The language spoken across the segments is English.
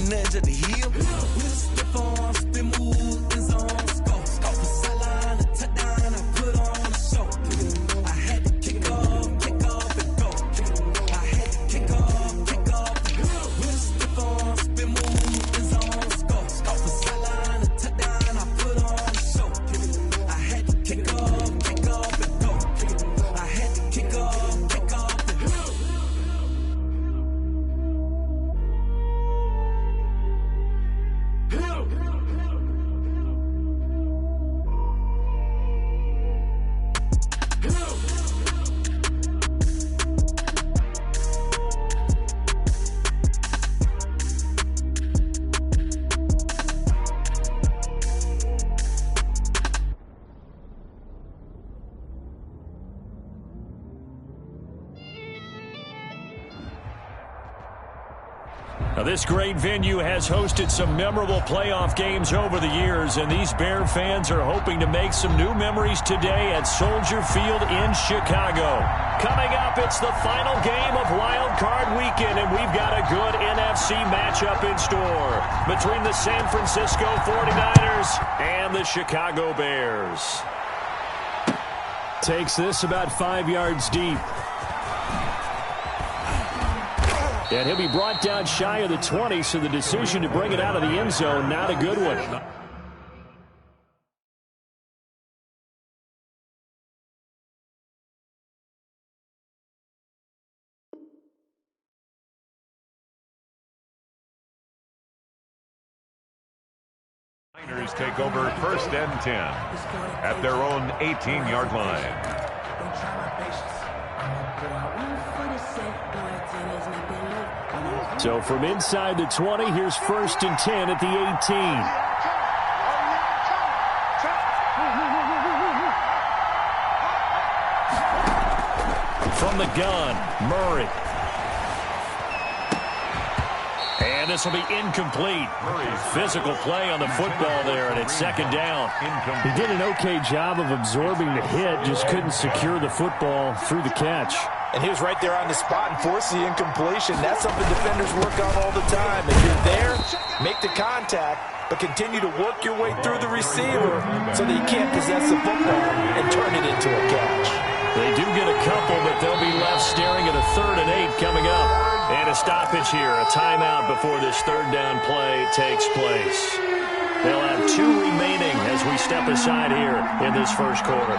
on the edge of the hill. With a stiff arm, spin move, in zone, scope. Scope the sideline, a touchdown, I put on a show. I had to kick off, and go. I had to kick off, and go. With a stiff arm, spin move, in zone, scope. Scope the sideline, a touchdown, I put on a show. I had to kick off, and go. I had to kick off, and go. Now, this great venue has hosted some memorable playoff games over the years, and these Bear fans are hoping to make some new memories today at Soldier Field in Chicago. Coming up, it's the final game of Wild Card Weekend, and we've got a good NFC matchup in store between the San Francisco 49ers and the Chicago Bears. Takes this about 5 yards deep. And he'll be brought down shy of the 20, so the decision to bring it out of the end zone, not a good one. Niners take over 1st and 10 at their own 18-yard line. So from inside the 20, here's 1st and 10 at the 18. From the gun, Murray. And this will be incomplete. Physical play on the football there, and it's 2nd down. He did an okay job of absorbing the hit, just couldn't secure the football through the catch. And he was right there on the spot and forced the incompletion. That's something defenders work on all the time. If you're there, make the contact, but continue to work your way through the receiver so that you can't possess the football and turn it into a catch. They do get a couple, but they'll be left staring at a 3rd and 8 coming up. And a stoppage here, a timeout before this 3rd down play takes place. They'll have 2 remaining as we step aside here in this first quarter.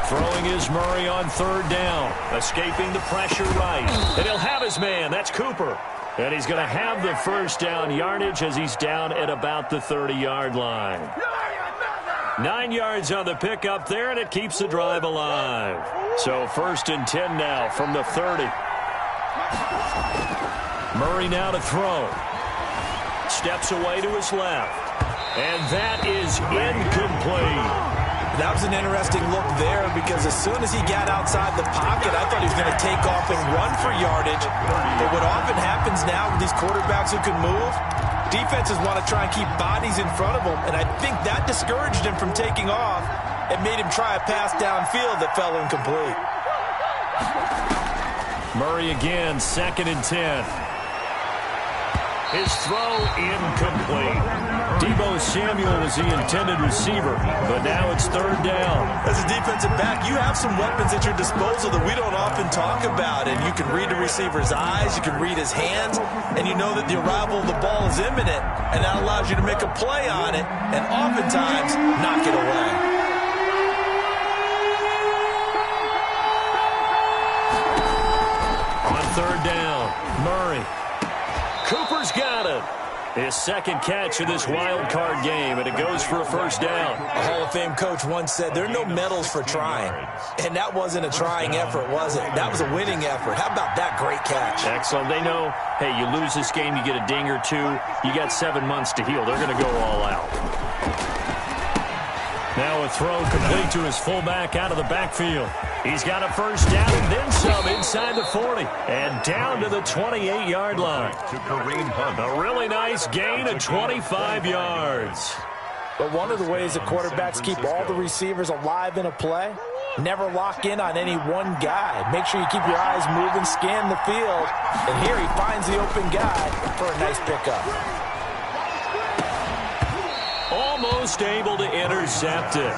Throwing is Murray on 3rd down. Escaping the pressure right. And he'll have his man. That's Cooper. And he's going to have the 1st down yardage as he's down at about the 30-yard line. 9 yards on the pickup there, and it keeps the drive alive. So 1st and 10 now from the 30. Murray now to throw. Steps away to his left. And that is incomplete. That was an interesting look there because as soon as he got outside the pocket, I thought he was going to take off and run for yardage. But what often happens now with these quarterbacks who can move, defenses want to try and keep bodies in front of them, and I think that discouraged him from taking off and made him try a pass downfield that fell incomplete. Murray again, 2nd and 10. His throw incomplete. Deebo Samuel was the intended receiver, but now it's 3rd down. As a defensive back, you have some weapons at your disposal that we don't often talk about, and you can read the receiver's eyes, you can read his hands, and you know that the arrival of the ball is imminent, and that allows you to make a play on it, and oftentimes knock it away. On 3rd down, Murray. Cooper's got it. His 2nd catch of this wild card game, and it goes for a 1st down. A Hall of Fame coach once said, there are no medals for trying. And that wasn't a trying effort, was it? That was a winning effort. How about that great catch? Excellent. They know, hey, you lose this game, you get a ding or 2. You got 7 months to heal. They're going to go all out. Now a throw complete to his fullback out of the backfield. He's got a 1st down and then some inside the 40. And down to the 28-yard line. To Kareem Hunt. A really nice gain of 25 yards. But one of the ways the quarterbacks keep all the receivers alive in a play Never lock in on any one guy. Make sure you keep your eyes moving, scan the field. And here he finds the open guy for a nice pickup. Almost able to intercept it.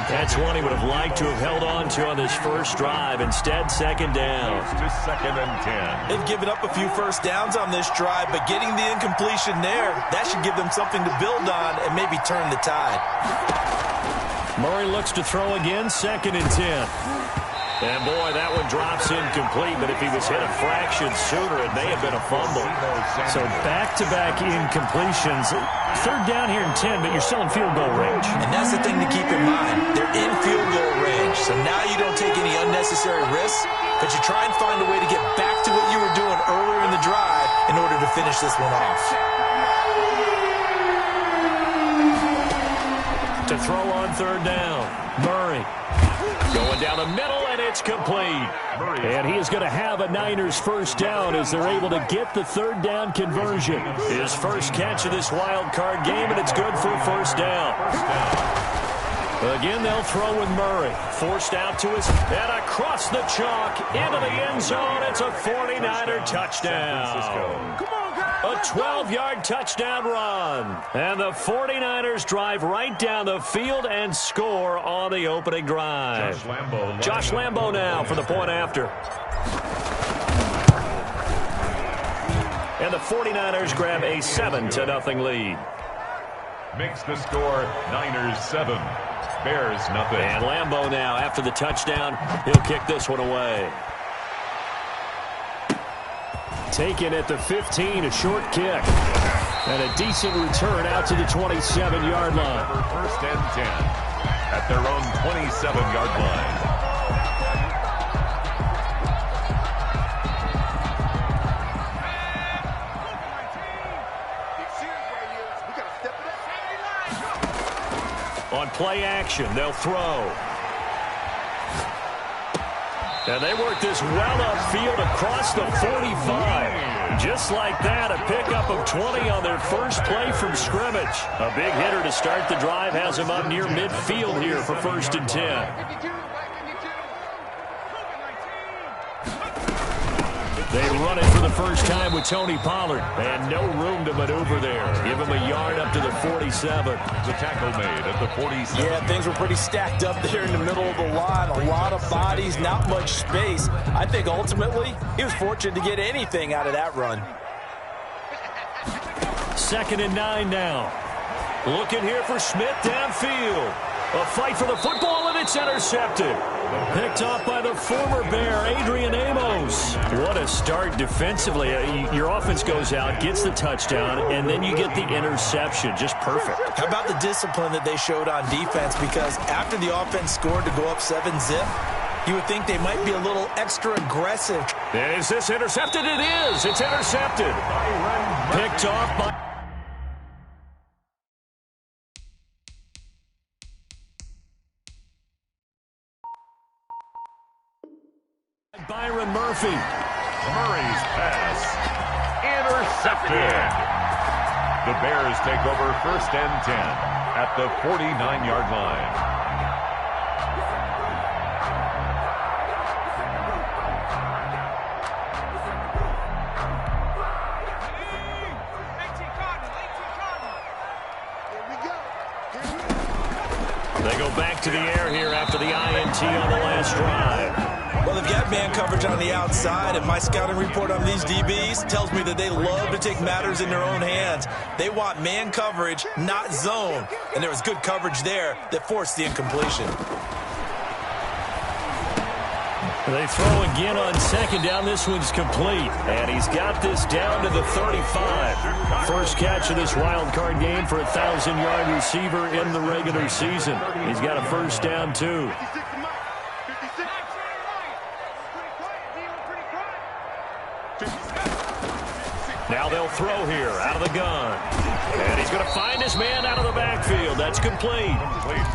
That's one he would have liked to have held on to on this first drive. Instead, second down. To second and 10. They've given up a few first downs on this drive, but getting the incompletion there, that should give them something to build on and maybe turn the tide. Murray looks to throw again, second and 10. And, boy, that one drops incomplete, but if he was hit a fraction sooner, it may have been a fumble. So back-to-back incompletions. Third down here in 10, but you're still in field goal range. And that's the thing to keep in mind. They're in field goal range, so now you don't take any unnecessary risks, but you try and find a way to get back to what you were doing earlier in the drive in order to finish this one off. To throw on third down, Murray. Going down the middle, and it's complete. And he is going to have a Niners first down as they're able to get the third down conversion. His first catch of this wild card game, and it's good for a first down. Again, they'll throw with Murray. Forced out to his and across the chalk into the end zone. It's a 49er touchdown. A 12-yard touchdown run. And the 49ers drive right down the field and score on the opening drive. Josh Lambo now for the point after. And the 49ers grab a 7-0 lead. Makes the score Niners 7, Bears nothing. And Lambo now after the touchdown. He'll kick this one away. Taken at the 15, a short kick. And a decent return out to the 27-yard line. First and 10 at their own 27-yard line. On play action, they'll throw. And they work this well upfield across the 45. Just like that, a pickup of 20 on their first play from scrimmage. A big hitter to start the drive has him up near midfield here for first and 10. They run it for the first time with Tony Pollard. And no room to maneuver there. Give him a yard up to the 47. The tackle made at the 47. Yeah, things were pretty stacked up there in the middle of the line. A lot of bodies, not much space. I think ultimately he was fortunate to get anything out of that run. Second and 9 now. Looking here for Smith downfield. A fight for the football, and it's intercepted. Picked off by the former Bear, Adrian Amos. What a start defensively. Your offense goes out, gets the touchdown, and then you get the interception. Just perfect. How about the discipline that they showed on defense? Because after the offense scored to go up 7-zip, you would think they might be a little extra aggressive. Is this intercepted? It is. It's intercepted. Picked off by... Byron Murphy. Murray's pass intercepted. The Bears take over first and 10 at the 49-yard line. They go back to the air here after the INT on the last drive. Well, they've got man coverage on the outside, and my scouting report on these DBs tells me that they love to take matters in their own hands. They want man coverage, not zone. And there was good coverage there that forced the incompletion. They throw again on second down. This one's complete. And he's got this down to the 35. First catch of this wild card game for a 1,000-yard receiver in the regular season. He's got a first down, too. Now they'll throw here out of the gun. And he's going to find his man out of the backfield. That's complete.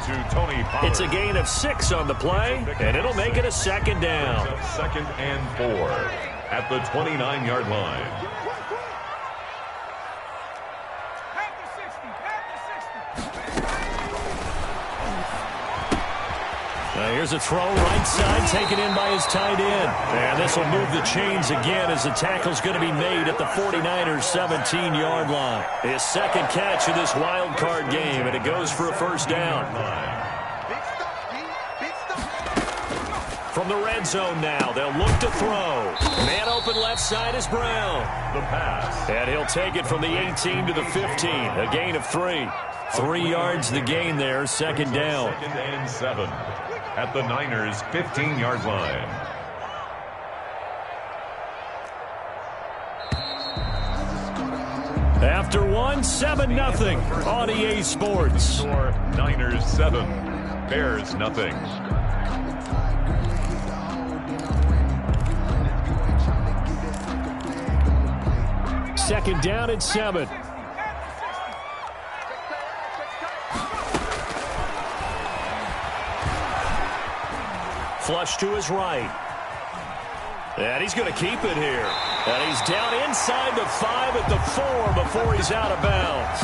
To Tony Pollard. It's a gain of 6 on the play, and it'll make it a second down. Second and 4 at the 29-yard line. Here's a throw right side, taken in by his tight end. And this will move the chains again as the tackle's going to be made at the 49ers' 17-yard line. His second catch of this wild card game, and it goes for a first down. From the red zone now, they'll look to throw. Man open left side is Brown. The pass. And he'll take it from the 18 to the 15, a gain of 3. 3 yards the gain there, second down. 2nd and 7 at the Niners' 15-yard line. After one, 7-0 on EA Sports. Niners 7, Bears nothing. Second down at 7. Flush to his right. And he's going to keep it here. And he's down inside the 5 at the 4 before he's out of bounds.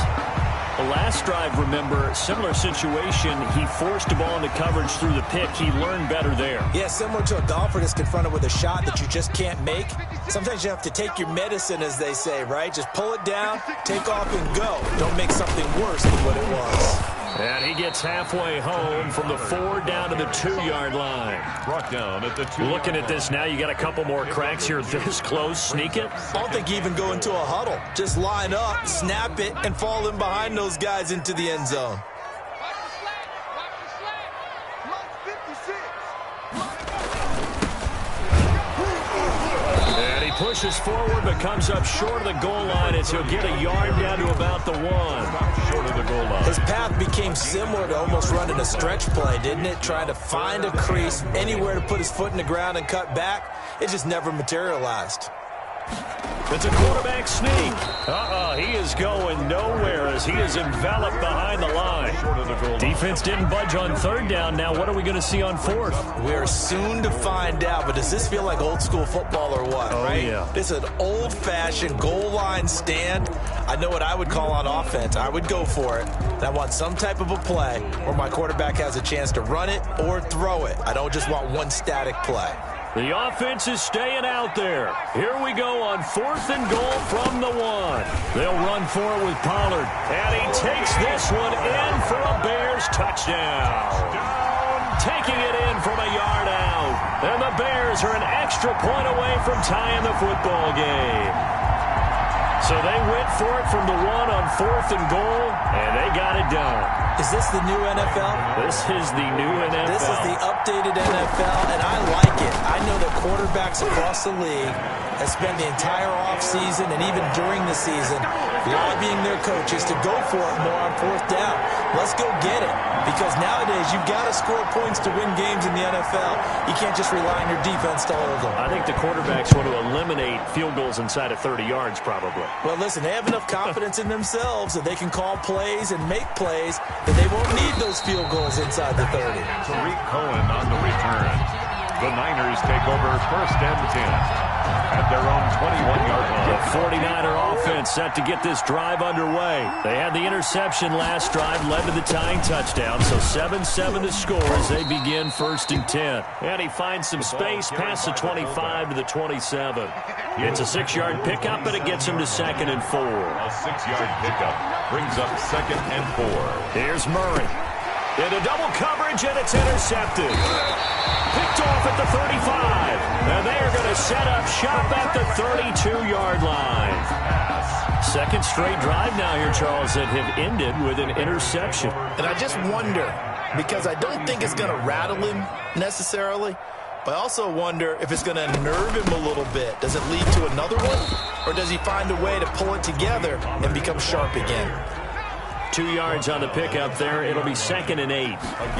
The last drive, remember, similar situation. He forced a ball into coverage through the pick. He learned better there. Yeah, similar to a golfer that's confronted with a shot that you just can't make. Sometimes you have to take your medicine, as they say, right? Just pull it down, take off, and go. Don't make something worse than what it was. And he gets halfway home from the 4 down to the 2-yard line. Brought down at the 2. Looking at this now, you got a couple more cracks here this close. Sneak it. I don't think you even go into a huddle. Just line up, snap it, and fall in behind those guys into the end zone. And he pushes forward but comes up short of the goal line as he'll get a yard down to about the 1. Short of the goal line. His path became similar to almost running a stretch play, didn't it? Trying to find a crease, anywhere to put his foot in the ground and cut back. It just never materialized. It's a quarterback sneak. He is going nowhere as he is enveloped behind the line. Defense didn't budge on 3rd down. Now what are we going to see on 4th? We're soon to find out, but does this feel like old school football or what, right? Yeah. This is an old-fashioned goal line stand. I know what I would call on offense. I would go for it. And I want some type of a play where my quarterback has a chance to run it or throw it. I don't just want one static play. The offense is staying out there. Here we go on 4th and goal from the 1. They'll run for it with Pollard. And he takes this one in for a Bears touchdown. Taking it in from a yard out. And the Bears are an extra point away from tying the football game. So they went for it from the 1 on 4th and goal, and they got it done. Is this the new NFL? This is the new NFL. This is the updated NFL, and I like it. I know that quarterbacks across the league have spent the entire offseason and even during the season lobbying their coaches to go for it more on 4th down. Let's go get it. Because nowadays, you've got to score points to win games in the NFL. You can't just rely on your defense to hold them. I think the quarterbacks want to eliminate field goals inside of 30 yards, probably. Well, listen, they have enough confidence in themselves that they can call plays and make plays that they won't need those field goals inside the 30. Tariq Cohen on the return. The Niners take over 1st and 10 at their own 21-yard line. The 49er offense set to get this drive underway. They had the interception last drive, led to the tying touchdown, so 7-7 to score as they begin 1st and 10. And he finds some space past the 25 to the 27. It's a 6-yard pickup, and it gets him to 2nd and 4. A 6-yard pickup brings up 2nd and 4. Here's Murray. Into double coverage, and it's intercepted. Picked off at the 35. And they are going to set up shop at the 32-yard line. 2nd straight drive now here, Charles, that have ended with an interception. And I just wonder, because I don't think it's going to rattle him necessarily, but I also wonder if it's going to unnerve him a little bit. Does it lead to another one? Or does he find a way to pull it together and become sharp again? 2 yards on the pickup there. It'll be 2nd and 8. A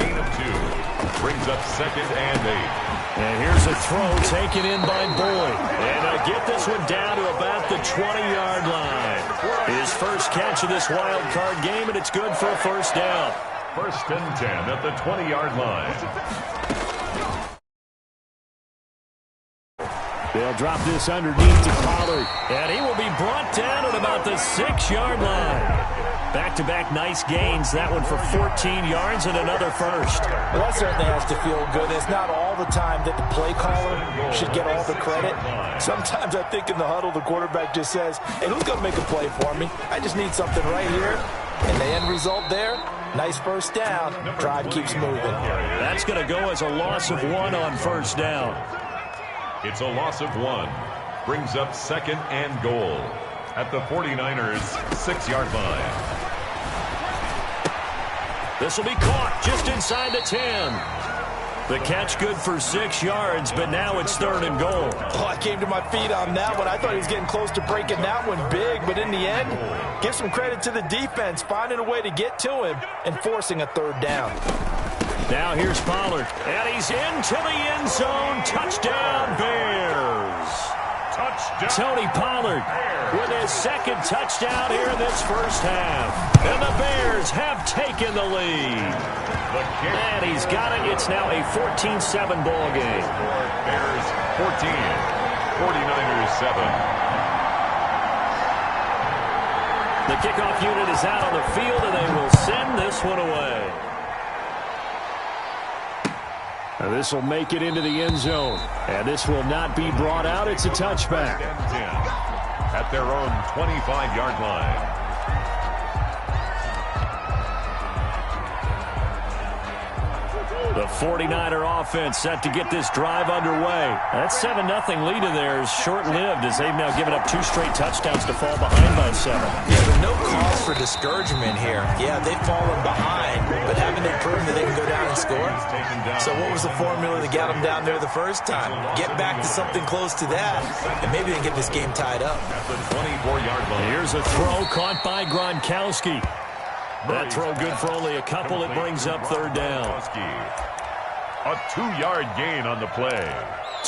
gain of 2 brings up 2nd and 8. And here's a throw taken in by Boyd. And I get this one down to about the 20-yard line. His first catch of this wild card game, and it's good for a 1st down. 1st and 10 at the 20-yard line. They'll drop this underneath to Pollard. And he will be brought down at about the 6-yard line. Back-to-back nice gains. That one for 14 yards and another first. Well, that certainly has to feel good. It's not all the time that the play caller should get all the credit. Sometimes I think in the huddle, the quarterback just says, hey, who's going to make a play for me? I just need something right here. And the end result there, nice first down. Drive keeps moving. That's going to go as a loss of 1 on first down. It's a loss of 1. Brings up 2nd and goal at the 49ers' 6-yard line. This will be caught just inside the 10. The catch good for 6 yards, but now it's 3rd and goal. Oh, I came to my feet on that one. I thought he was getting close to breaking that one big, but in the end, give some credit to the defense, finding a way to get to him and forcing a 3rd down. Now here's Pollard, and he's into the end zone. Touchdown, Bears. Touchdown. Tony Pollard with his 2nd touchdown here in this first half. And the Bears have taken the lead. And he's got it. It's now a 14-7 ball game. Bears 14, 49ers 7. The kickoff unit is out on the field, and they will send this one away. And this will make it into the end zone. And this will not be brought out. It's a touchback. 10 at their own 25-yard line. The 49er offense set to get this drive underway. That 7-0 lead of theirs short-lived as they've now given up 2 straight touchdowns to fall behind by 7. Yeah, but no cause for discouragement here. Yeah, they've fallen behind, but haven't they proven that they can go down and score? So what was the formula to get them down there the first time? Get back to something close to that, and maybe they can get this game tied up. At the 24-yard line. Here's a throw caught by Gronkowski. That throw good for only a couple. It brings up 3rd down. A 2-yard gain on the play.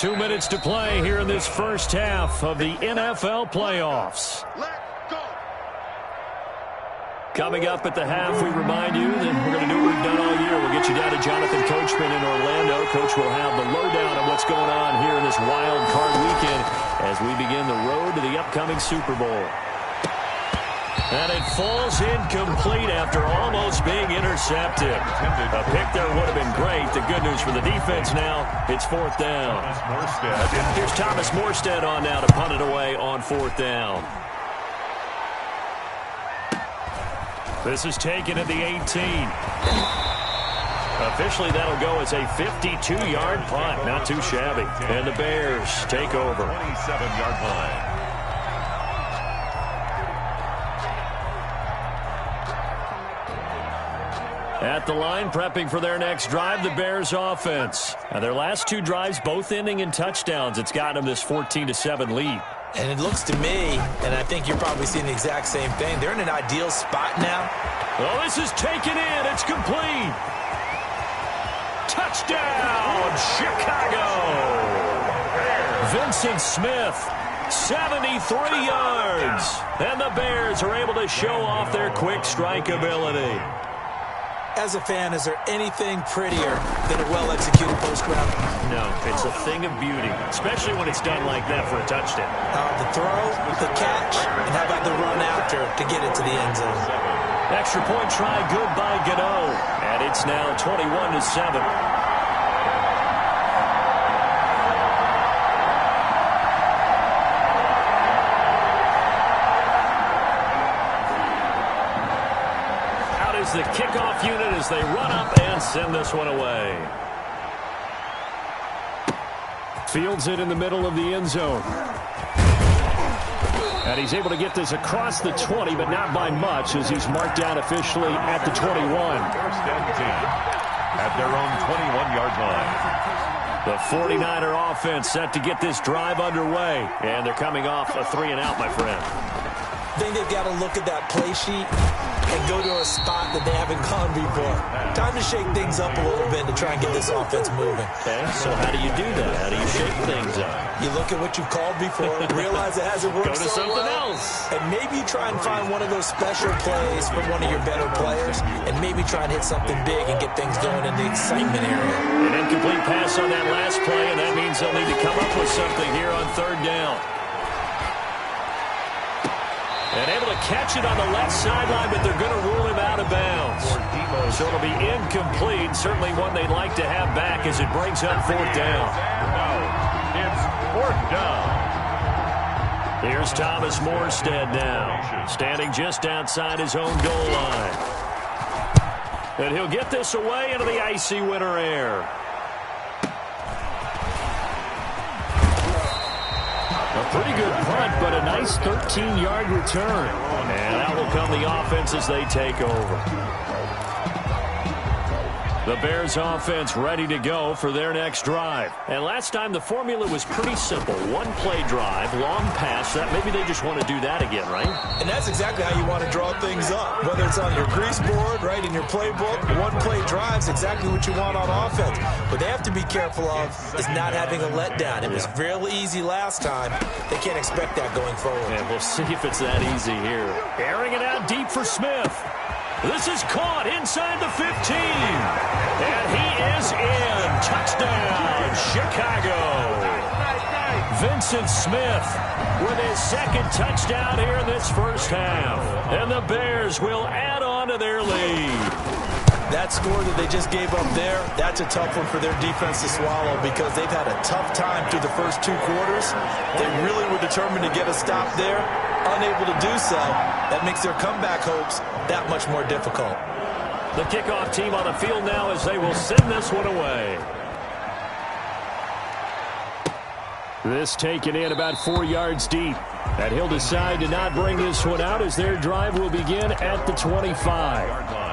2 minutes to play here in this first half of the NFL playoffs. Coming up at the half, we remind you that we're going to do what we've done all year. We'll get you down to Jonathan Coachman in Orlando. Coach will have the lowdown on what's going on here in this wild card weekend as we begin the road to the upcoming Super Bowl. And it falls incomplete after almost being intercepted. A pick there would have been great. The good news for the defense now, it's 4th down. Here's Thomas Morstead on now to punt it away on 4th down. This is taken at the 18. Officially, that'll go as a 52-yard punt. Not too shabby. And the Bears take over. 27-yard line. At the line, prepping for their next drive, the Bears offense. Now, their last 2 drives, both ending in touchdowns. It's gotten them this 14-7 lead. And it looks to me, and I think you're probably seeing the exact same thing, they're in an ideal spot now. Well, this is taken in. It's complete. Touchdown, Chicago. Vincent Smith, 73 yards. And the Bears are able to show off their quick strike ability. As a fan, is there anything prettier than a well-executed post-round? No, it's a thing of beauty, especially when it's done like that for a touchdown. The throw, the catch, and how about the run after to get it to the end zone? Extra point try good by Gano, and it's now 21-7. The kickoff unit as they run up and send this one away. Fields it in the middle of the end zone. And he's able to get this across the 20, but not by much as he's marked down officially at the 21. First and 10 at their own 21-yard line. The 49er offense set to get this drive underway. And they're coming off a 3-and-out, my friend. I think they've got to look at that play sheet and go to a spot that they haven't gone before. Time to shake things up a little bit to try and get this offense moving. Okay, so how do you do that? How do you shake things up? You look at what you've called before, realize it hasn't worked Go to so something well, else. and maybe you try and find one of those special plays from one of your better players, and maybe try and hit something big and get things going in the excitement area. An incomplete pass on that last play, and that means they'll need to come up with something here on 3rd down. And able to catch it on the left sideline, but they're going to rule him out of bounds. So it'll be incomplete. Certainly one they'd like to have back as it brings up fourth down. It's fourth down. Here's Thomas Morstead now, standing just outside his own goal line. And he'll get this away into the icy winter air. A pretty good punt, but a nice 13-yard return. And out will come the offense as they take over. The Bears offense ready to go for their next drive. And last time the formula was pretty simple. One-play drive, long pass. That maybe they just want to do that again, right? And that's exactly how you want to draw things up. Whether it's on your grease board, right, in your playbook, one-play drive's exactly what you want on offense. What they have to be careful of is not having a letdown. It was real easy last time. They can't expect that going forward. And we'll see if it's that easy here. Airing it out deep for Smith. This is caught inside the 15. And he is in. Touchdown, Chicago. Vincent Smith with his second touchdown here in this first half. And the Bears will add on to their lead. That score that they just gave up there, that's a tough one for their defense to swallow because they've had a tough time through the first two quarters. They really were determined to get a stop there. Unable to do so, that makes their comeback hopes that much more difficult. The kickoff team on the field now as they will send this one away. This taken in about 4 yards deep. And he'll decide to not bring this one out as their drive will begin at the 25.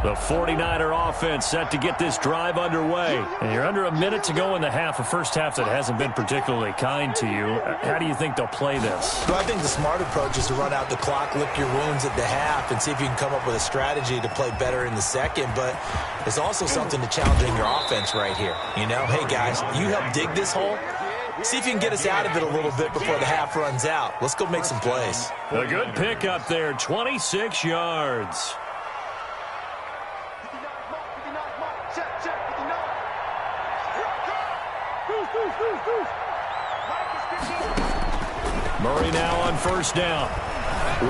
The 49er offense set to get this drive underway. And you're under a minute to go in the half, a first half that hasn't been particularly kind to you. How do you think they'll play this? Well, I think the smart approach is to run out the clock, lick your wounds at the half, and see if you can come up with a strategy to play better in the second. But there's also something to challenging your offense right here. You know, hey, guys, you help dig this hole. See if you can get us out of it a little bit before the half runs out. Let's go make some plays. A good pickup there, 26 yards. Murray now on first down.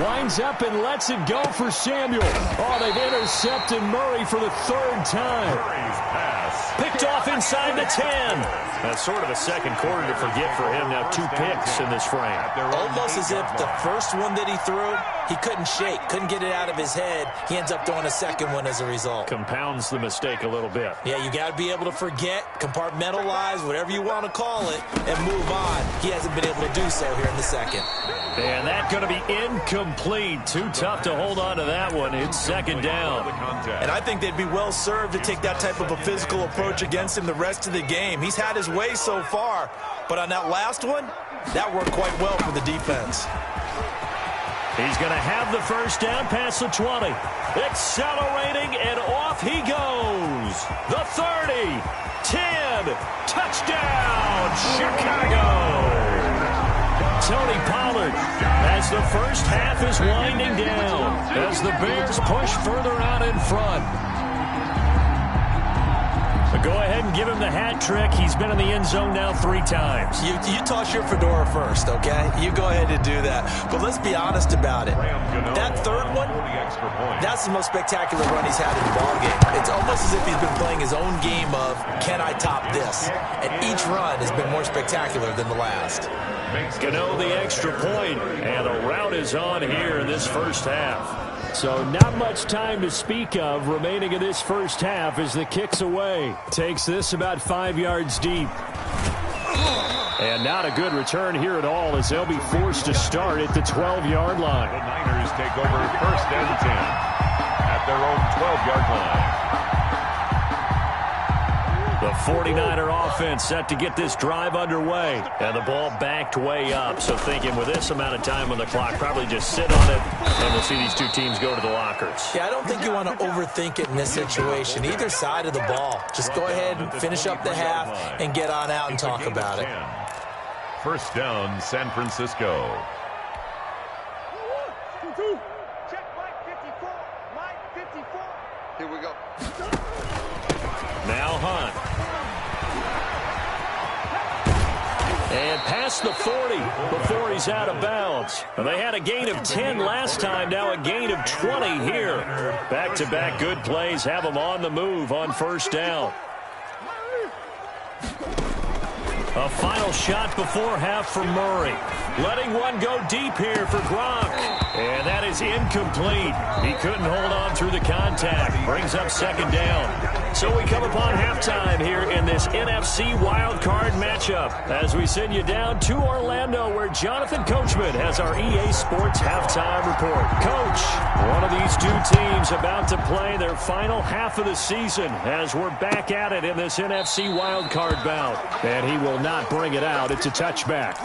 Winds up and lets it go for Samuel. Oh, they've intercepted Murray for the third time. Murray's pass. Picked off inside the 10. That's sort of a second quarter to forget for him. Now 2 picks in this frame. Almost as if the first one that he threw, he couldn't shake, couldn't get it out of his head. He ends up throwing a second one as a result. Compounds the mistake a little bit. Yeah, you got to be able to forget, compartmentalize, whatever you want to call it, and move on. He hasn't been able to do so here in the second. And that's going to be incomplete. Too tough to hold on to that one. It's second down. And I think they'd be well served to take that type of a physical approach against him the rest of the game. He's had his way so far, but on that last one, that worked quite well for the defense. He's going to have the first down past the 20. Accelerating, and off he goes. The 30, 10, touchdown, Chicago. Tony Pollard as the first half is winding down as the Bears push further out in front. But go ahead and give him the hat trick. He's been in the end zone now 3 times. You toss your fedora first, okay? You go ahead and do that. But let's be honest about it. That third one, that's the most spectacular run he's had in the ballgame. It's almost as if he's been playing his own game of, can I top this? And each run has been more spectacular than the last. Gano the extra point, and the route is on here in this first half. So not much time to speak of remaining in this first half as the kick's away. Takes this about 5 yards deep. And not a good return here at all as they'll be forced to start at the 12-yard line. The Niners take over first and 10 at their own 12-yard line. The 49er offense set to get this drive underway. And the ball backed way up. So thinking with this amount of time on the clock, probably just sit on it, and we'll see these two teams go to the lockers. Yeah, I don't think you want to overthink it in this situation. Either side of the ball. Just go ahead and finish up the half and get on out and talk about it. First down, San Francisco. Check Mike 54. Mike 54. Here we go. Now Hunt. And past the 40 before he's out of bounds. Well, they had a gain of 10 last time, now a gain of 20 here. Back-to-back good plays have them on the move on first down. A final shot before half for Murray. Letting one go deep here for Gronk. And that is incomplete. He couldn't hold on through the contact. Brings up second down. So we come upon halftime here in this NFC wildcard matchup as we send you down to Orlando where Jonathan Coachman has our EA Sports halftime report. Coach, one of these two teams about to play their final half of the season as we're back at it in this NFC wildcard bout. And he will not bring it out. It's a touchback.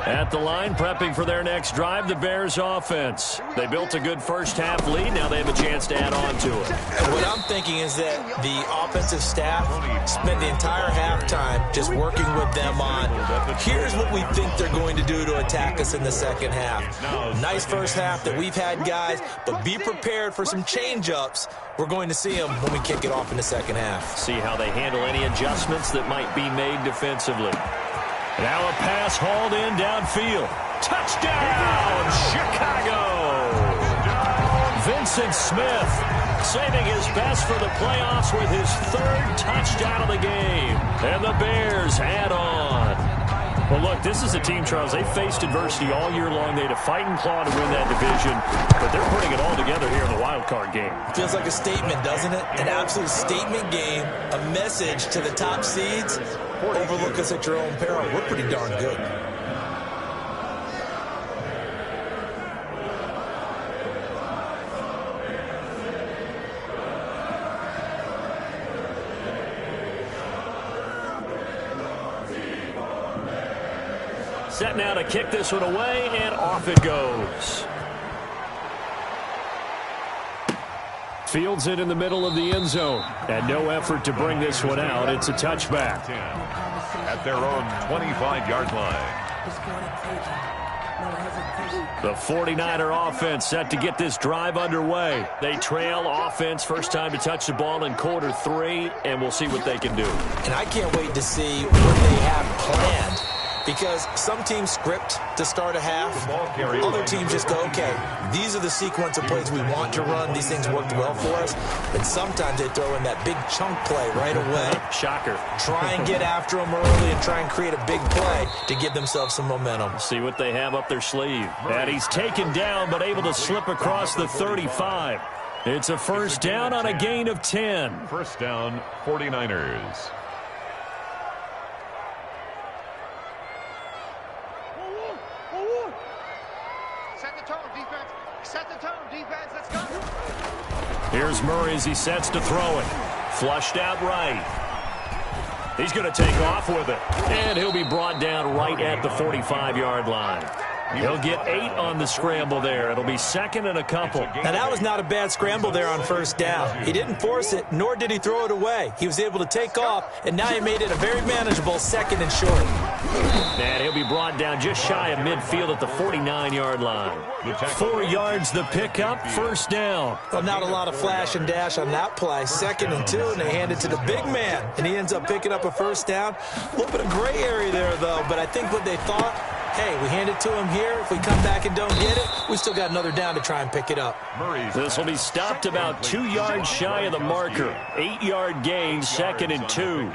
At the line, prepping for their next drive, the Bears offense. They built a good first half lead. Now they have a chance to add on to it. And what I'm thinking is that the offensive staff spent the entire halftime just working with them on, here's what we think they're going to do to attack us in the second half. Nice first half that we've had, guys, but be prepared for some change-ups. We're going to see them when we kick it off in the second half. See how they handle any adjustments that might be made defensively. Now a pass hauled in downfield. Touchdown, Chicago! Vincent Smith saving his best for the playoffs with his third touchdown of the game. And the Bears add on. Well, look, this is a team, Charles, they faced adversity all year long. They had to fight and claw to win that division, but they're putting it all together here in the wild card game. Feels like a statement, doesn't it? An absolute statement game, a message to the top seeds. Overlook us at your own peril. We're pretty darn good. Set now to kick this one away, and off it goes. Fields it in the middle of the end zone, and no effort to bring this one out. It's a touchback. At their own 25-yard line. The 49er offense set to get this drive underway. They trail offense, first time to touch the ball in quarter 3, and we'll see what they can do. And I can't wait to see what they have planned. Because some teams script to start a half. Other teams just go, okay, these are the sequence of plays we want to run. These things worked well for us. And sometimes they throw in that big chunk play right away. Shocker. Try and get after them early and try and create a big play to give themselves some momentum. See what they have up their sleeve. And he's taken down but able to slip across the 35. It's a first down on a gain of 10. First down, 49ers. Here's Murray as he sets to throw it. Flushed out right. He's going to take off with it. And he'll be brought down right at the 45-yard line. He'll get 8 on the scramble there. It'll be second and a couple. Now, that was not a bad scramble there on first down. He didn't force it, nor did he throw it away. He was able to take off, and now he made it a very manageable second and short. And he'll be brought down just shy of midfield at the 49-yard line. 4 yards the pickup, first down. Well, not a lot of flash and dash on that play. Second and 2, and they hand it to the big man, and he ends up picking up a first down. A little bit of gray area there, though, but I think what they thought, hey, we hand it to him here. If we come back and don't get it, we still got another down to try and pick it up. This will be stopped about 2 yards shy of the marker. 8-yard gain, second and 2.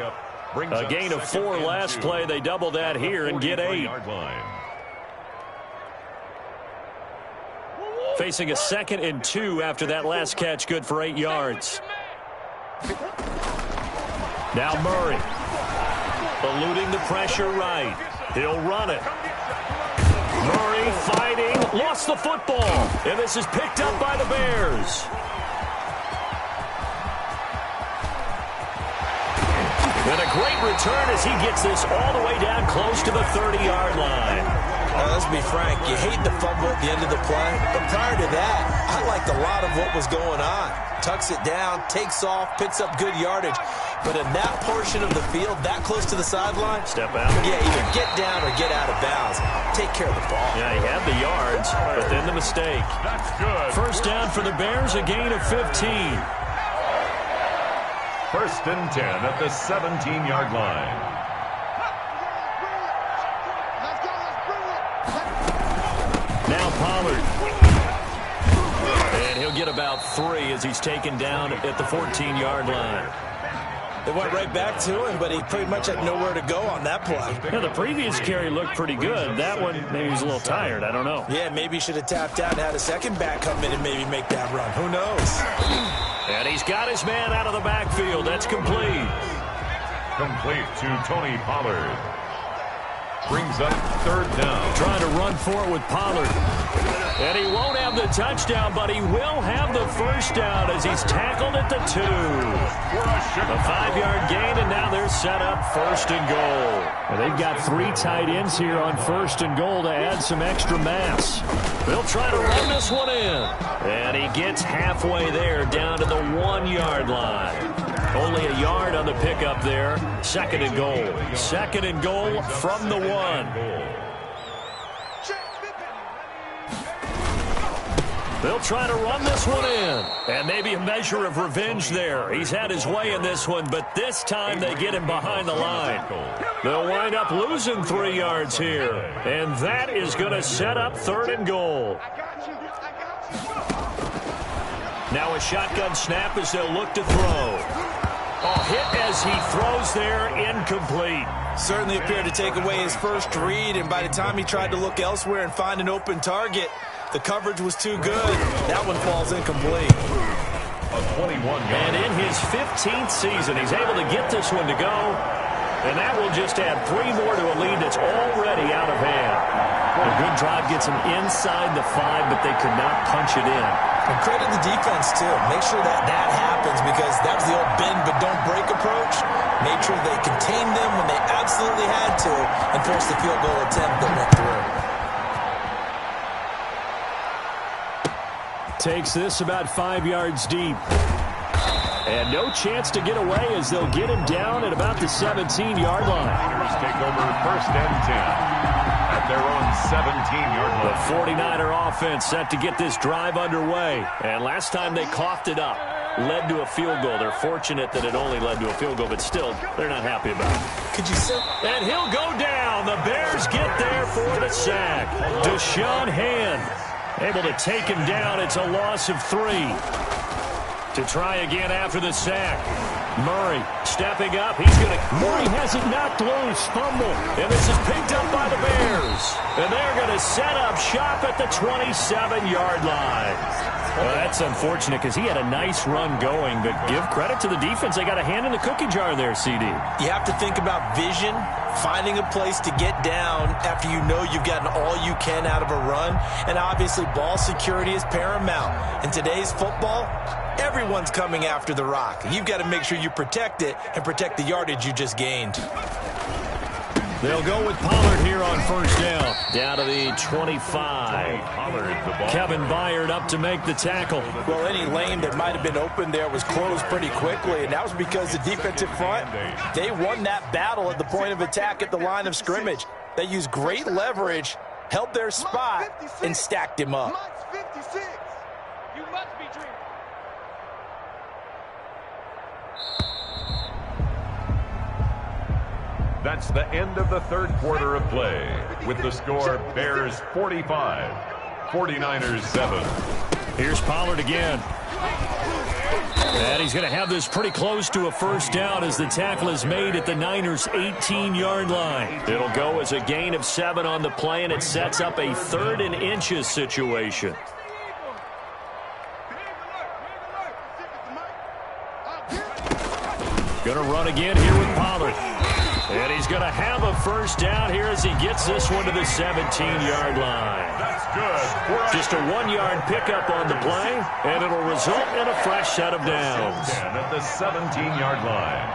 A gain of 4 last play. They double that here and get 8. Facing a second and 2 after that last catch, good for 8 yards. Now Murray. Eluding the pressure right. He'll run it. Murray fighting, lost the football, and this is picked up by the Bears. And a great return as he gets this all the way down close to the 30-yard line. Let's be frank, you hate the fumble at the end of the play, but prior to that, I liked a lot of what was going on. Tucks it down, takes off, picks up good yardage, but in that portion of the field, that close to the sideline, step out. Yeah, either get down or get out of bounds. Take care of the ball. Yeah, he had the yards, but then the mistake. That's good. First down for the Bears, a gain of 15. First and 10 at the 17-yard line. Now Pollard. And he'll get about 3 as he's taken down at the 14-yard line. They went right back to him, but he pretty much had nowhere to go on that play. Yeah, the previous carry looked pretty good. That one, maybe he was a little tired. I don't know. Yeah, maybe he should have tapped out and had a second back come in and maybe make that run. Who knows? And he's got his man out of the backfield. That's complete. Complete to Tony Pollard. Brings up third down. Trying to run for it with Pollard. And he won't have the touchdown, but he will have the first down as he's tackled at the 2. A 5-yard gain, and now they're set up first and goal. And they've got 3 tight ends here on first and goal to add some extra mass. They'll try to run this one in. And he gets halfway there, down to the 1-yard line. Only a yard on the pickup there. Second and goal. Second and goal from the 1. They'll try to run this one in. And maybe a measure of revenge there. He's had his way in this one, but this time they get him behind the line. They'll wind up losing 3 yards here. And that is going to set up third and goal. Now a shotgun snap as they'll look to throw. A hit as he throws there, incomplete. Certainly appeared to take away his first read, and by the time he tried to look elsewhere and find an open target, the coverage was too good. That one falls incomplete. A 21-yard. And in his 15th season, he's able to get this one to go. And that will just add 3 more to a lead that's already out of hand. A good drive gets him inside the 5, but they could not punch it in. And credit the defense, too. Make sure that happens, because that was the old bend but don't break approach. Made sure they contained them when they absolutely had to and forced the field goal attempt that went through. Takes this about 5 yards deep. And no chance to get away as they'll get him down at about the 17-yard line. Niners take over first and 10 at their own 17-yard line. The 49er offense set to get this drive underway. And last time they coughed it up, led to a field goal. They're fortunate that it only led to a field goal, but still, they're not happy about it. Could you say? And he'll go down. The Bears get there for the sack. Deshaun Hand able to take him down. It's a loss of 3. To try again after the sack. Murray stepping up. Murray has it knocked loose. Fumble. And this is picked up by the Bears. And they're going to set up shop at the 27-yard line. Well, that's unfortunate because he had a nice run going, but give credit to the defense. They got a hand in the cookie jar there, CD. You have to think about vision, finding a place to get down after you know you've gotten all you can out of a run, and obviously ball security is paramount. In today's football, everyone's coming after the rock. You've got to make sure you protect it and protect the yardage you just gained. They'll go with Pollard here on first down. Down to the 25. Kevin Byard up to make the tackle. Well, any lane that might have been open there was closed pretty quickly, and that was because the defensive front, they won that battle at the point of attack at the line of scrimmage. They used great leverage, held their spot, and stacked him up. You must be dreaming. That's the end of the third quarter of play, with the score Bears 45, 49ers 7. Here's Pollard again. And he's going to have this pretty close to a first down as the tackle is made at the Niners' 18-yard line. It'll go as a gain of 7 on the play, and it sets up a 3rd and inches situation. Going to run again here with Pollard. And he's going to have a first down here as he gets this one to the 17-yard line. That's good. Just a 1-yard pickup on the play, and it'll result in a fresh set of downs. At the 17-yard line.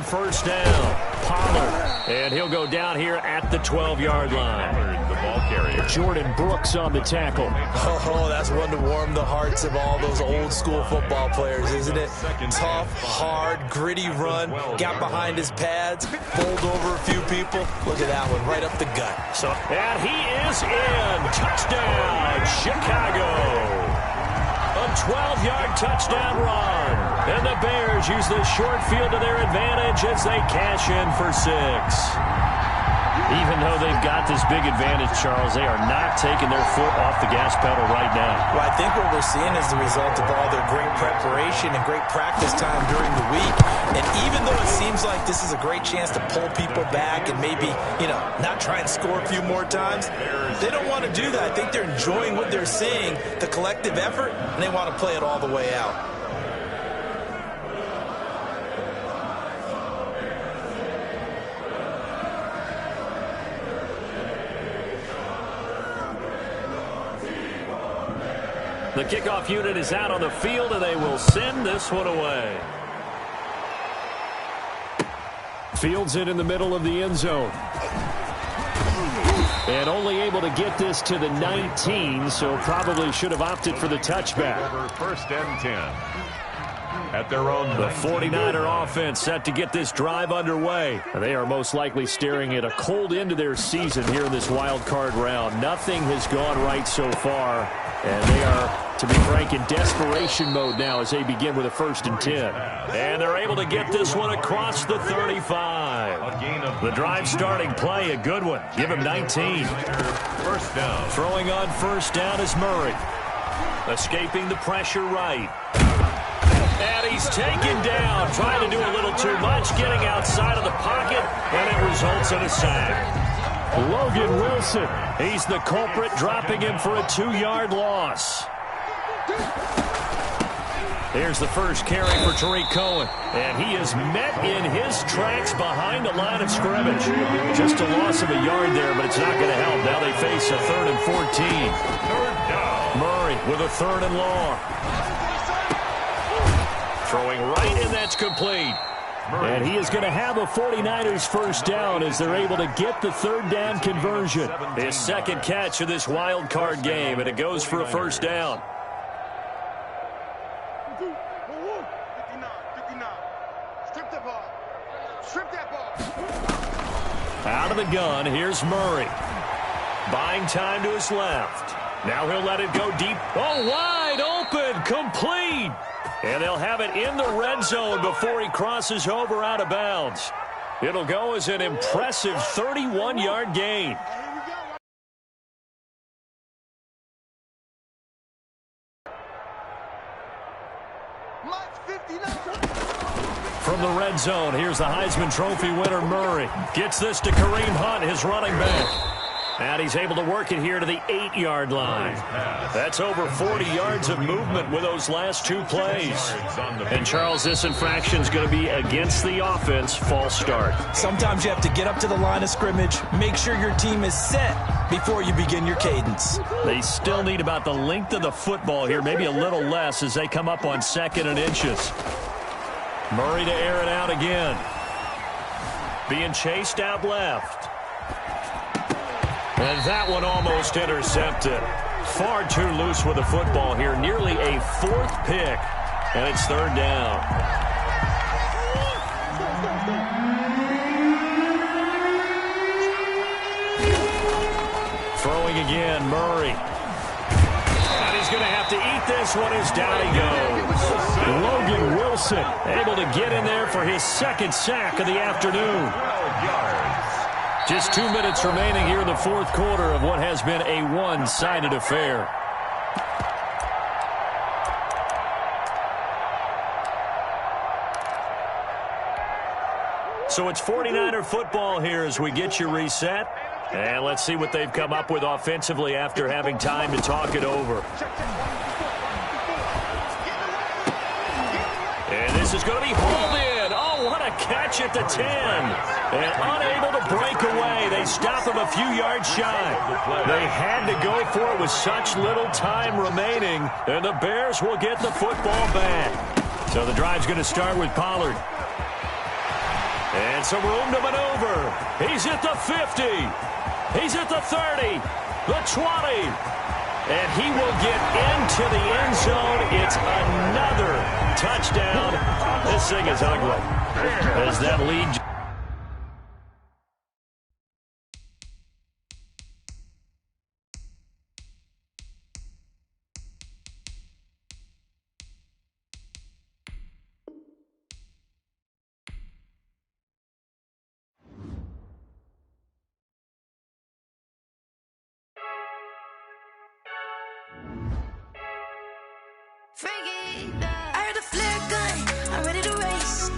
on first down. Pollard, and he'll go down here at the 12-yard line. The ball carrier. Jordan Brooks on the tackle. Oh, that's one to warm the hearts of all those old-school football players, isn't it? Tough, hard, gritty run, got behind his pads, bowled over a few people. Look at that one, right up the gut. And he is in. Touchdown, Chicago. A 12-yard touchdown run. And the Bears use this short field to their advantage as they cash in for 6. Even though they've got this big advantage, Charles, they are not taking their foot off the gas pedal right now. Well, I think what we're seeing is the result of all their great preparation and great practice time during the week. And even though it seems like this is a great chance to pull people back and maybe, not try and score a few more times, they don't want to do that. I think they're enjoying what they're seeing, the collective effort, and they want to play it all the way out. The kickoff unit is out on the field, and they will send this one away. Fields it in the middle of the end zone. And only able to get this to the 19, so probably should have opted for the touchback. Over first and 10. At their own The 49er offense set to get this drive underway. They are most likely staring at a cold end to their season here in this wild card round. Nothing has gone right so far, and they are, to be frank, in desperation mode now as they begin with a 1st and 10. And they're able to get this one across the 35. The drive starting play, a good one. Give him 19. First down. Throwing on first down is Murray. Escaping the pressure right. And he's taken down, trying to do a little too much, getting outside of the pocket, and it results in a sack. Logan Wilson, he's the culprit, dropping him for a 2-yard loss. Here's the first carry for Tariq Cohen, and he is met in his tracks behind the line of scrimmage. Just a loss of a yard there, but it's not going to help. Now they face a 3rd and 14. Third down. Murray with a 3rd and long. Throwing right, and that's complete. And he is going to have a 49ers first down as they're able to get the 3rd down conversion. His 2nd catch of this wild card game, and it goes for a first down. 59. Strip the ball. Strip that ball. Out of the gun, here's Murray. Buying time to his left. Now he'll let it go deep. Oh, wide open, complete. And they'll have it in the red zone before he crosses over out of bounds. It'll go as an impressive 31-yard gain. From the red zone, here's the Heisman Trophy winner, Murray. Gets this to Kareem Hunt, his running back. And he's able to work it here to the 8-yard line. That's over 40 yards of movement with those last 2 plays. And, Charles, this infraction is going to be against the offense, false start. Sometimes you have to get up to the line of scrimmage, make sure your team is set before you begin your cadence. They still need about the length of the football here, maybe a little less as they come up on 2nd and inches. Murray to air it out again. Being chased out left. And that one almost intercepted. Far too loose with the football here. Nearly a 4th pick. And it's 3rd down. Throwing again, Murray. And he's going to have to eat this one as down he goes. Logan Wilson able to get in there for his 2nd sack of the afternoon. 12 yards. Just 2 minutes remaining here in the 4th quarter of what has been a one-sided affair. So it's 49er football here as we get you reset. And let's see what they've come up with offensively after having time to talk it over. And this is going to be hauled in. Oh, what a catch at the 10. And unable to break away. They stop him a few yards shy. They had to go for it with such little time remaining. And the Bears will get the football back. So the drive's going to start with Pollard. And some room to maneuver. He's at the 50. He's at the 30. The 20. And he will get into the end zone. It's another touchdown. This thing is ugly. As that lead... I heard a flare gun, I'm ready to race.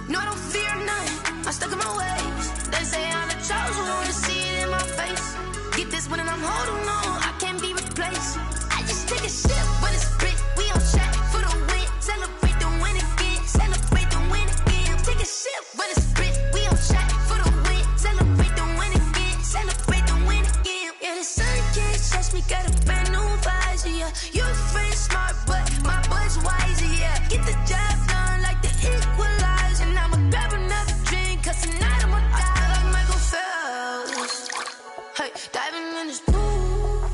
No, I don't fear none, I'm stuck in my ways. They say I'm the chosen one, to see it in my face. Get this one and I'm holding on, I can't be replaced. I just take a sip when it's split, we on track for the win. Celebrate the win again, celebrate the win again. Take a sip when it's split, we on track for the win. Celebrate the win again, celebrate the win again. Yeah, the sun can't touch me, got a brand new visor, yeah. You're friend smart, but my boy's wiser, yeah. Get the job done like the equalizer. And I'ma grab another drink, cause tonight I'ma die like Michael Phelps. Hey, diving in this pool,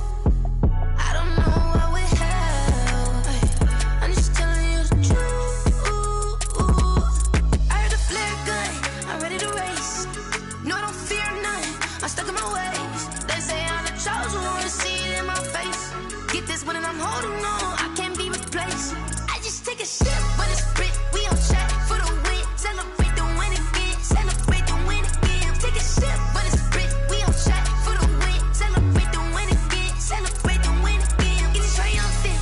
I don't know what we have. Hey, I'm just telling you the truth. I heard a flare gun, I'm ready to race. No, I don't fear none, I'm stuck in my ways. They say I'm the chosen one, to see it in my face. Get this one and I'm holding on, I can't be replaced. I just take a sip when it's split, we on track for the win. Celebrate the win again, celebrate the win again. Take a sip when it's split, we on track for the win. Celebrate the win again, celebrate the win again. Get it triumphant,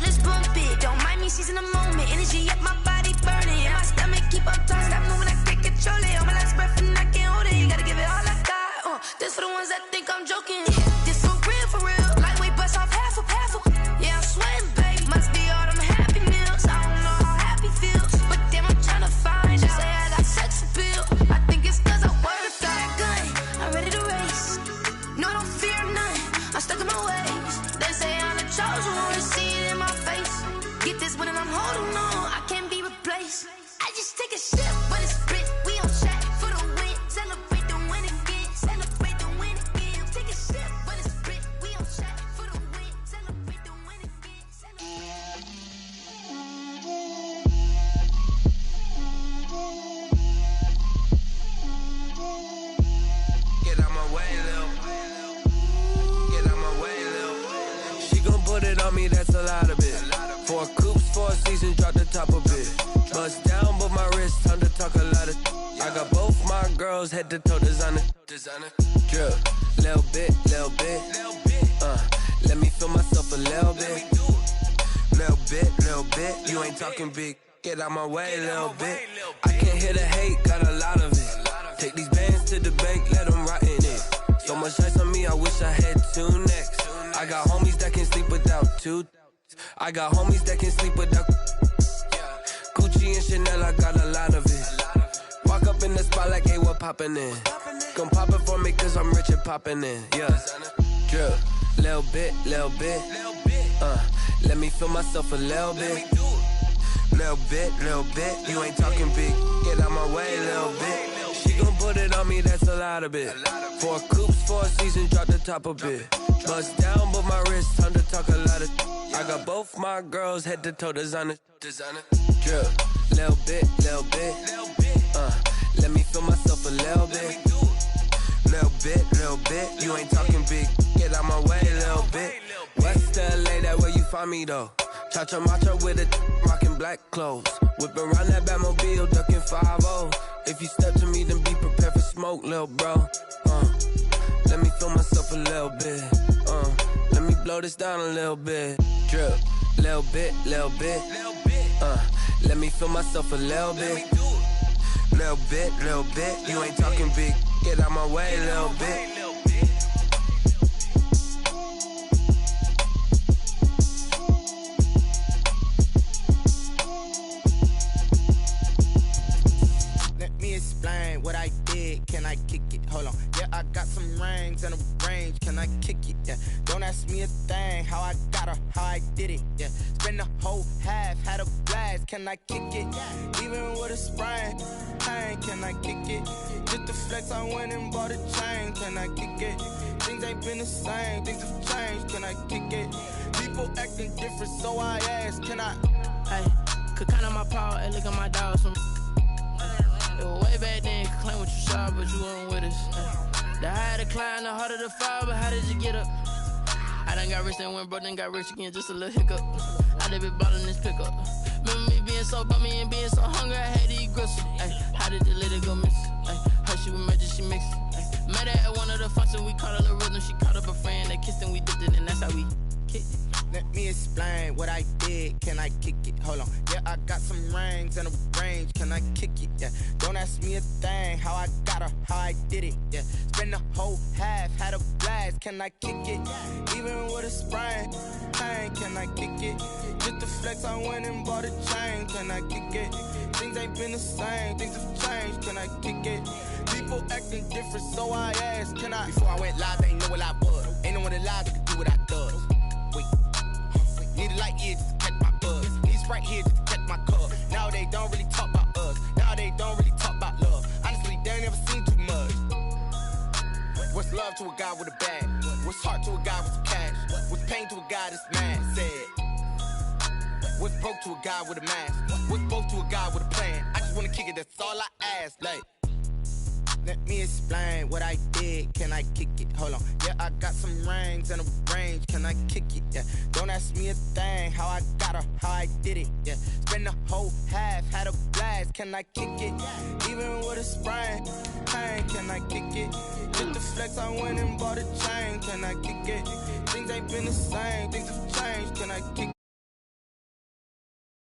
let's bump it. Don't mind me seizing the moment, energy up my body burning. And my stomach keep up tight, stop moving, I can't control it. On my last breath and I can't hold it, you gotta give it all I got. This for the ones that think I'm joking. This for real, lightweight bust off half a. Yeah, I'm sweating, babe. Must be all them happy meals. I don't know how happy feels, but damn, I'm trying to find out. Say I got sex appeal. I think it's cause I wear the flag gun. I'm ready to race. No, I don't fear none, I'm stuck in my ways. They say I'm the chosen one, to see it in my face. Get this one and I'm holding on, I can't be replaced. I just take a sip when it's split, we on track for the win. Celebrate the win again, celebrate the win again. Take a sip when it's split, we on track for the win. Celebrate the win again, celebrate. Get out my way, Lil. Get out my way, Lil. She gon' put it on me, that's a lot of it. 4 coops, 4 seasons, drop the top of it. Bust down, but my wrist, time to talk a lot of. I got both my girls, head to toe designer. Drip, little bit. Let me feel myself a little bit. Little bit. You ain't talking big. Get out my way, little bit. I can't hear the hate, got a lot of it. Take these bands to the bank, let them rot in it. So much ice on me, I wish I had 2 necks. I got homies that can sleep without 2. I got homies that can sleep without. Gucci and Chanel, I got a lot of it. Walk up in the spot like, hey, what poppin' in? Gon' pop it for me, cause I'm rich and poppin' in. Yeah, drip, little bit. Let me feel myself a little bit. Little bit. You ain't talking big. Get out my way, little bit. She gon' put it on me, that's a lot of it. 4 coops, 4 seasons, drop the top a bit. Bust down, but my wrist, time to talk a lot of. I got both my girls, head to toe designer. Drip, little bit. Let me feel myself a little bit. Little bit. You ain't talking big. Get out my way, little bit. West LA, that where you find me though. Cha-cha macha with a rockin' black clothes. Whip around that Batmobile, ducking 5-0. If you step to me, then be prepared for smoke, lil' bro. Let me feel myself a little bit. Let me blow this down a little bit. Drip, little bit. Let me feel myself a little bit. Little bit. You ain't talking big. Get out my way, little bit. Let me explain what I did. Can I kick it? Hold on. Yeah, I got some rings and a range. Can I kick it? Yeah. Don't ask me a thing, how I got her, how I did it. Yeah. Spend the whole half, had a blast. Can I kick it? Even with a sprain, pain, can I kick it? Just the flex, I went and bought a chain. Can I kick it? Things ain't been the same, things have changed. Can I kick it? People acting different, so I ask, can I? Hey, could count on my power, hey, look at my dogs. It was way back then, could claim what you saw, but you weren't with us. The higher the climb, the harder the fall, but how did you get up? I done got rich, then went broke, then got rich again, just a little hiccup. I done been ballin' this pickup. Remember me being so bummy and being so hungry, I had to eat gristle. Ay, how did the lady go miss? Ay, how she was magic, she mixed. Ay, met her at one of the functions, we caught a little rhythm, she caught up a friend, they kissed and we dipped it, and that's how we kicked it. Let me explain what I did. Can I kick it? Hold on. Yeah, I got some rings and a range. Can I kick it? Yeah. Don't ask me a thing. How I got her, how I did it. Yeah. Spend the whole half, had a blast. Can I kick it? Even with a sprain, pain. Can I kick it? Just the flex, I went and bought a chain. Can I kick it? Things ain't been the same. Things have changed. Can I kick it? People acting different, so I asked, can I? Before I went live, they ain't know what I was. Ain't no one alive that could do what I does. Wait. Need a light here just to catch my buzz. Need Sprite here just to catch my cup. Now they don't really talk about us. Now they don't really talk about love. Honestly, they ain't never seen too much. What's love to a guy with a bag? What's heart to a guy with some cash? What's pain to a guy that's mad? Said. What's broke to a guy with a mask? What's both to a guy with a plan? I just wanna kick it, that's all I ask. Like, let me explain what I did. Can I kick it? Hold on. Yeah, I got some rings and a range. Can I kick it? Yeah. Don't ask me a thing. How I got her, how I did it. Yeah. Spend the whole half, had a blast. Can I kick it? Even with a sprain, pain. Can I kick it? Just the flex, I went and bought a chain. Can I kick it? Things ain't been the same. Things have changed. Can I kick it?